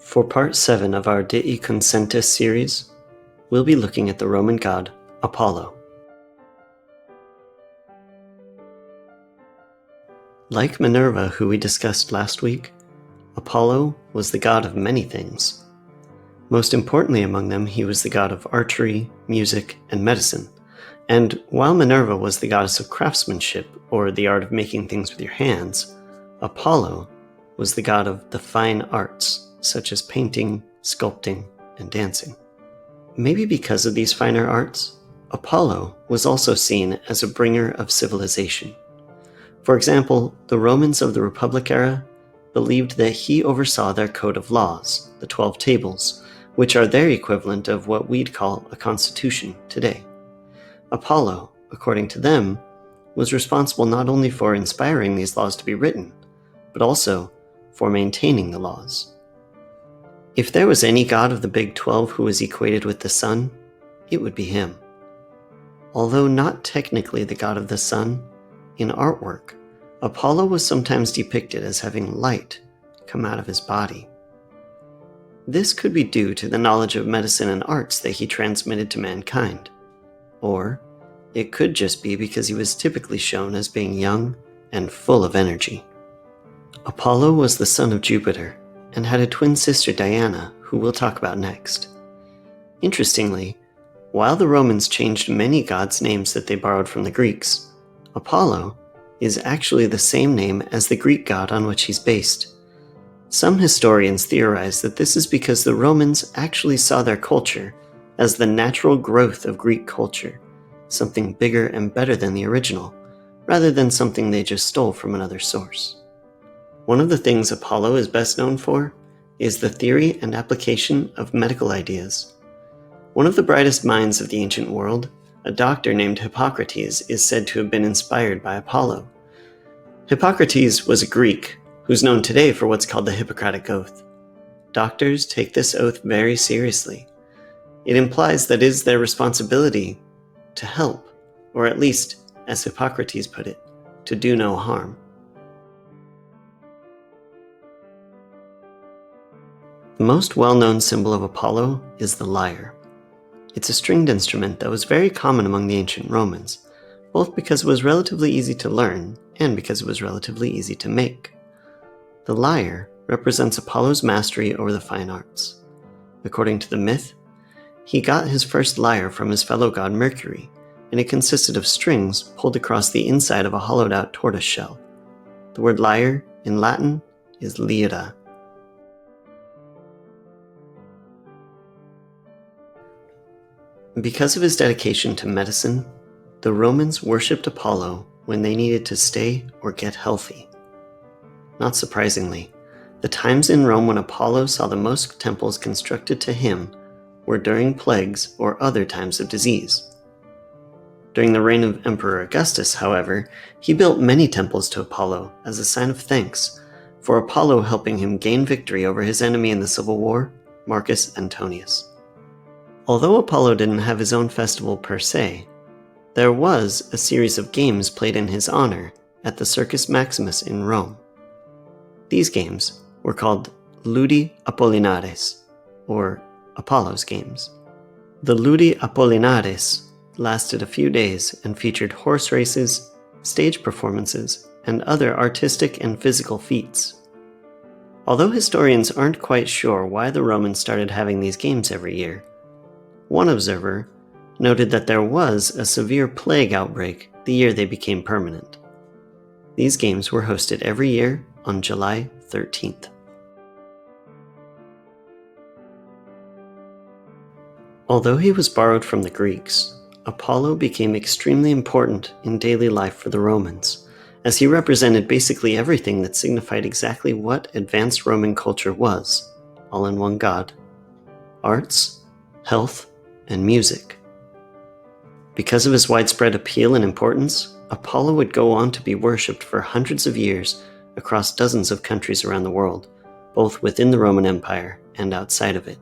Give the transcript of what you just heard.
For part 7 of our Dii Consentes series, we'll be looking at the Roman god Apollo. Like Minerva, who we discussed last week, Apollo was the god of many things. Most importantly among them, he was the god of archery, music, and medicine. And while Minerva was the goddess of craftsmanship, or the art of making things with your hands, Apollo was the god of the fine arts, such as painting, sculpting, and dancing. Maybe because of these finer arts, Apollo was also seen as a bringer of civilization. For example, the Romans of the Republic era believed that he oversaw their code of laws, the 12 tables, which are their equivalent of what we'd call a constitution today. Apollo, according to them, was responsible not only for inspiring these laws to be written, but also for maintaining the laws. If there was any god of the Big 12 who was equated with the sun, it would be him. Although not technically the god of the sun, in artwork, Apollo was sometimes depicted as having light come out of his body. This could be due to the knowledge of medicine and arts that he transmitted to mankind. Or it could just be because he was typically shown as being young and full of energy. Apollo was the son of Jupiter and had a twin sister Diana, who we'll talk about next. Interestingly, while the Romans changed many gods' names that they borrowed from the Greeks, Apollo is actually the same name as the Greek god on which he's based. Some historians theorize that this is because the Romans actually saw their culture as the natural growth of Greek culture, something bigger and better than the original, rather than something they just stole from another source. One of the things Apollo is best known for is the theory and application of medical ideas. One of the brightest minds of the ancient world, a doctor named Hippocrates, is said to have been inspired by Apollo. Hippocrates was a Greek who's known today for what's called the Hippocratic Oath. Doctors take this oath very seriously. It implies that it is their responsibility to help, or at least, as Hippocrates put it, to do no harm. The most well-known symbol of Apollo is the lyre. It's a stringed instrument that was very common among the ancient Romans, both because it was relatively easy to learn and because it was relatively easy to make. The lyre represents Apollo's mastery over the fine arts. According to the myth, he got his first lyre from his fellow god Mercury, and it consisted of strings pulled across the inside of a hollowed-out tortoise shell. The word lyre in Latin is lyra. Because of his dedication to medicine, the Romans worshipped Apollo when they needed to stay or get healthy. Not surprisingly, the times in Rome when Apollo saw the most temples constructed to him were during plagues or other times of disease. During the reign of Emperor Augustus, however, he built many temples to Apollo as a sign of thanks for Apollo helping him gain victory over his enemy in the Civil War, Marcus Antonius. Although Apollo didn't have his own festival per se, there was a series of games played in his honor at the Circus Maximus in Rome. These games were called Ludi Apollinares, or Apollo's Games. The Ludi Apollinares lasted a few days and featured horse races, stage performances, and other artistic and physical feats. Although historians aren't quite sure why the Romans started having these games every year, one observer noted that there was a severe plague outbreak the year they became permanent. These games were hosted every year on July 13th. Although he was borrowed from the Greeks, Apollo became extremely important in daily life for the Romans, as he represented basically everything that signified exactly what advanced Roman culture was, all in one god: arts, health, and music. Because of his widespread appeal and importance, Apollo would go on to be worshipped for hundreds of years across dozens of countries around the world, both within the Roman Empire and outside of it.